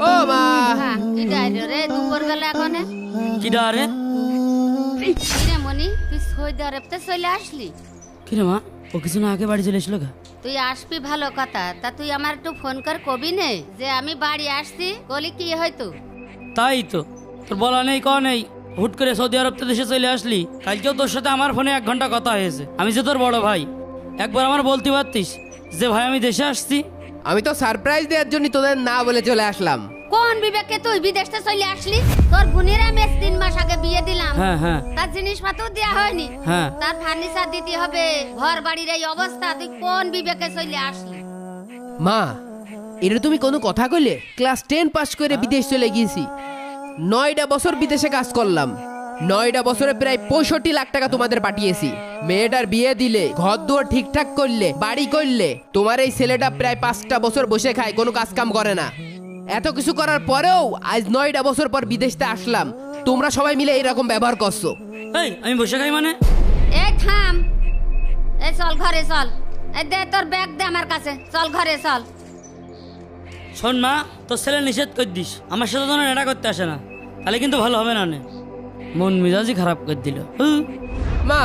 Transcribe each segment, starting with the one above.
ও মা কি ডাইরে রে দুপুরবেলা এখন কি ডারে কিরে মনি তুই সৌদি আরবতে চলে আসলি? কিরে মা ও কিছু না আগে বাড়ি চলে এসলো গা? তুই আসবি ভালো কথা, তা তুই আমার একটু ফোন কর কবি নে যে আমি বাড়ি আসছি, বলি কি হয়তো। তাই তো, তোর বলা নেই ক নেই, হুট করে সৌদি আরব তো দেশে চলে আসলি। কালকেও তোর সাথে আমার ফোনে 1 ঘন্টা কথা হয়েছে। আমি যে তোর বড় ভাই, একবার আমার বলতে পারতিস যে ভাই আমি দেশে আসছি। আমি তো সারপ্রাইজ দেওয়ার জন্য তোদের না বলে চলে আসলাম। কোন বিবেকে তুই বিদেশে চলে আসলি? তোর বোনেরা আমি 3 মাস আগে বিয়ে দিলাম, হ্যাঁ হ্যাঁ তার জিনিসপত্র দেওয়া হয়নি, হ্যাঁ। তার ফার্নিচার দিতে হবে, ঘর বাড়ির এই অবস্থা, তুই কোন বিবেকে চলে আসলি? মা এটা তুমি কোনো কথা কইলে? ক্লাস 10 পাস করে বিদেশ চলে গিয়েছি, 9টা বছর বিদেশে কাজ করলাম, 9টা বছরে প্রায় 65 লাখ টাকা তোমাদের পাঠিয়েছি। মেয়েটার বিয়ে দিলে, ঘর দুয়ার ঠিকঠাক করলে, বাড়ি করলে, তোমার এই ছেলেটা প্রায় 5টা বছর বসে খায়, কোনো কাজ কাম করে না। এত কিছু করার পরেও আজ 9টা বছর পর বিদেশতে আসলাম, তোমরা সবাই মিলে এইরকম ব্যবহার করছো। এই আমি বসে খাই মানে? এই থাম, এই চল ঘরে চল, এই দে তোর ব্যাগ দে আমার কাছে, চল ঘরে চল। শোন মা, তোর ছেলে নিষেধ করে দিস আমার সাথে যেন এটা করতে আসে না, তাহলে কিন্তু ভালো হবে না। মন মেজাজই খারাপ করে দিল। মা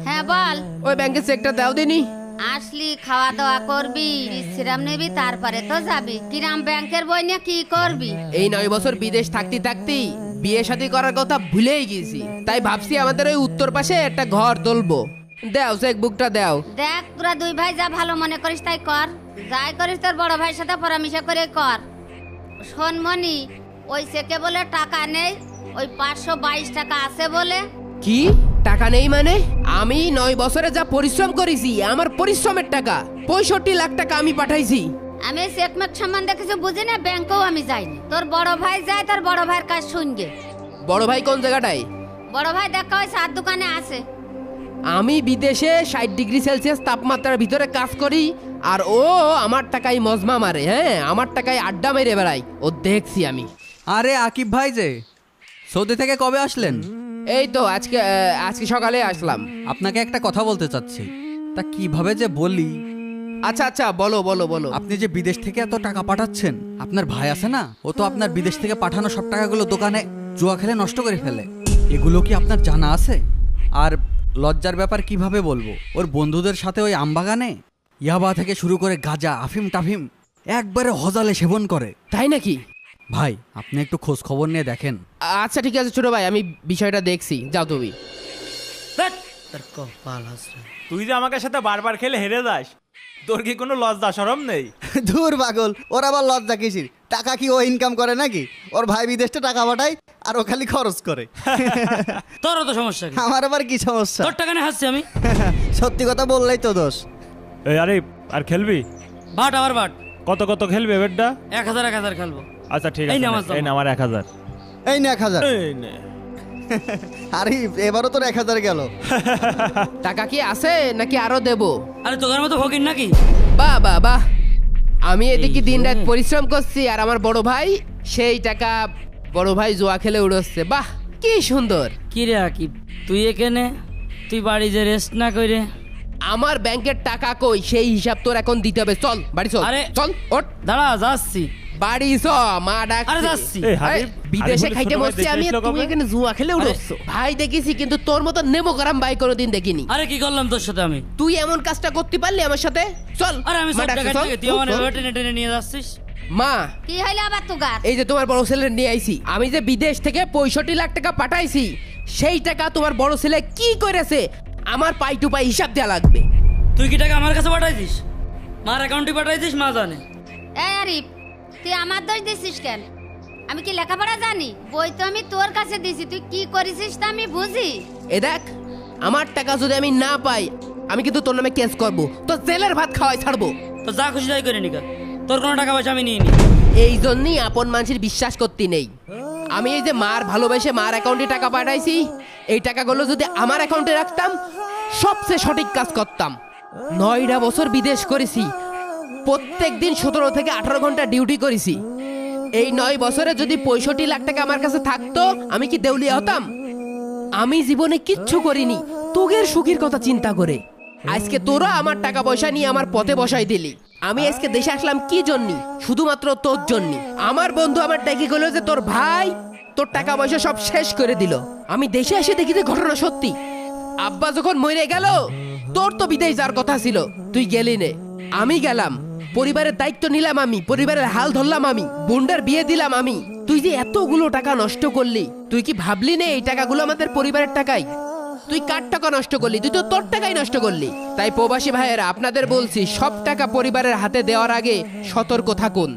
হ্যাঁ বল। ওই ব্যাংকের চেকটা দাও দিনি। আসলি খাওয়া দাওয়া করবি, বিশ্রাম নিবি, তারপরে তো যাবি। কিরাম ব্যাংকের বই নিয়ে কি করবি? এই 9 বছর বিদেশ থাকতে থাকতেই বিয়ে শাদী করার কথা ভুলেই গেছি, তাই ভাবছি আমাদের ওই উত্তর পাশে একটা ঘর তুলবো। দাও চেক বুকটা দাও। দেখ তোরা 2 ভাই যা ভালো মনে করিস তাই কর, যাই করিস তোর বড় ভাইয়ের সাথে পরামর্শ করে কর। শোন মনি, ওই চেকে বলে টাকা নেই, ওই 522 টাকা আছে বলে। কি টাকা নেই মানে? আমি 9 বছরে যা পরিশ্রম করেছি, আমার পরিশ্রমের টাকা 65 লাখ টাকা আমি পাঠাইছি। আমি চেকমেক সম্বন্ধে কিছু বুঝি না, ব্যাংকেও আমি যাইনি। তোর বড় ভাই যায়, তোর বড় ভাইয়ের কাজ শুনগে। বড় ভাই কোন জায়গাটায়? বড় ভাই দেখা ওই 7 দোকানে আছে। আমি বিদেশে 60 ডিগ্রি সেলসিয়াস তাপমাত্রার ভিতরে কাজ করি, আর ও আমার টাকায় মজমা মারে। হ্যাঁ, আমার টাকায় আড্ডা মেরে বেড়াই, ও দেখছি আমি। আরে আকিব ভাই যে সৌদি থেকে কবে আসলেন? এই তো আজকে সকালে আসলাম। আপনাকে একটা কথা বলতে চাচ্ছি, তা কিভাবে যে বলি। আচ্ছা আচ্ছা, বলো বলো বলো। আপনি যে বিদেশ থেকে এত টাকা পাঠাচ্ছেন, আপনার ভাই আছে না, ও তো আপনার বিদেশ থেকে পাঠানো সব টাকাগুলো দোকানে জুয়া খেলে নষ্ট করে ফেলে। এগুলো কি আপনার জানা আছে? আর লজ্জার ব্যাপার কিভাবে বলবো, ওর বন্ধুদের সাথে ওই আমবাগানে ইয়াবা থেকে শুরু করে গাঁজা, আফিম টাফিম একবারে হজালে সেবন করে। তাই নাকি? ভাই আপনি একটু খোঁজ খবর নিয়ে দেখেন। আচ্ছা ঠিক আছে ছোট ভাই, আমি বিষয়টা দেখছি, যাও তুমি। ধ্যাৎ, তোর কপাল হাসরে। তুই যে আমাকে সাথে বারবার খেলে হেরে যাস, তোর কি কোনো লজ্জা শরম নেই? ধুর পাগল, ওর আবার লজ্জা কিসির? টাকা কি ও ইনকাম করে নাকি? ওর ভাই বিদেশে টাকা পাঠায় আর ও খালি খরচ করে। তোরও তো সমস্যা কি? আমার আবার কি সমস্যা? তোর টাকা নিয়ে হাসছি আমি? সত্যি কথা বললেই তো দোষ। এই আরে আর খেলবি? বাট আবার বাট। কত কত খেলবি বেডটা? 1000 খেলবো। আচ্ছা ঠিক এই আছে, নে আমার এই না আমার 1000। এই নে 1000। এই নে। আরে এবারও তোর 1000 গেল। টাকা কি আছে নাকি আরো দেবো? আরে তোদের মতো ফকির নাকি? বাহ বাহ বাহ, আমি এদিকে দিন রাত পরিশ্রম করছি, আর আমার বড় ভাই সেই টাকা বড় ভাই জুয়া খেলে উড়োচ্ছে। বাহ কি সুন্দর। কি রে আকিব, তুই এখানে, তুই বাড়ি যে রেস্ট না করে? আমার ব্যাংকের টাকা কই, সেই হিসাব তোর এখন দিতে হবে। চল বাড়ি চল। আরে চল ওঠ, দাঁড়া যাচ্ছি। বাড়ি চ, মা ডাকছে। আরে যাচ্ছি। এই আরে, হাবিব, বিদেশে হাবিবুলের খাইতে ছোট ভাই বসছি দেশে আমি, এসলো তুমি কবে? এখানে জুয়া খেলে উড়োচ্ছ। ভাই দেখেছি, কিন্তু তোর মতো নেমো গরম ভাই কোনোদিন দেখিনি। আরে কি করলাম তোর সাথে আমি? তুই এমন কাজটা করতে পারলি আমার সাথে? চল। আরে আমি মা সব ডাকছে, টাকা চল। থেকে তুই আমার চল। এভাবে টেনে টেনে নিয়ে যাচ্ছিস। মা কি হইলো আবার তুগার? এই যে তোমার বড় ছেলে নিয়ে আইছি, আমি যে বিদেশ থেকে 65 লাখ টাকা পাঠাইছি, সেই টাকা তোমার বড় ছেলে কি করেছে আমার পাই টু পাই হিসাব দেওয়া লাগবে। তুই কি টাকা আমার কাছে পাঠাইছিস? মার অ্যাকাউন্টে পাঠাইছিস, মা জানে। এই আরিফ, তুই আমার দোষ দিছিস কেন? আমি কি লেখাপড়া জানি? বই তো আমি তোর কাছে দিছি, তুই কি করেছিস তা আমি বুঝি। এ দেখ, আমার টাকা যদি আমি না পাই, আমি কিন্তু তোর নামে কেস করবো, তো জেলের ভাত খাওয়াই ছাড়বো। তো যা খুশি তাই করে নিকা, তোর কোনো টাকা পয়সা আমি নিয়ে নি। এই জন্যই আপন মানুষের বিশ্বাস করতে নেই। আমি এই যে মার ভালোবেসে মার অ্যাকাউন্টে টাকা পাঠাইছি, এই টাকাগুলো যদি আমার অ্যাকাউন্টে রাখতাম, সবচেয়ে সঠিক কাজ করতাম। 9টা বছর বিদেশ করেছি, প্রত্যেক দিন 17 থেকে 18 ঘন্টা ডিউটি করেছি। এই 9 বছরে যদি 65 লাখ টাকা আমার কাছে থাকতো, আমি কি দেউলিয়া হতাম? আমি জীবনে কিচ্ছু করিনি তোদের সুখের কথা চিন্তা করে। আজকে তোরা আমার টাকা পয়সা নিয়ে আমার পথে বসাই দিলি। আমি আজকে দেশে আসলাম কি জন্য? শুধুমাত্র তোর জন্য। আমার বন্ধু আমার ডেকে গেল যে তোর ভাই তোর টাকা পয়সা সব শেষ করে দিল। আমি দেশে এসে দেখি যে ঘটনা সত্যি। আব্বা যখন মরে গেল তোর তো বিদেশ যাওয়ার কথা ছিল, তুই গেলি নে। আমি গেলাম, পরিবারের দায়িত্ব নিলাম আমি, পরিবারের হাল ধরলাম আমি, বোনটার বিয়ে দিলাম আমি। তুই যে এতগুলো টাকা নষ্ট করলি, তুই কি ভাবলি না এই টাকাগুলো আমাদের পরিবারের টাকাই? তুই কার টাকা নষ্ট করলি? তুই তো তোর টাকাই নষ্ট করলি। তাই প্রবাসী ভাইয়েরা আপনাদের বলছি, সব টাকা পরিবারের হাতে দেওয়ার আগে সতর্ক থাকুন।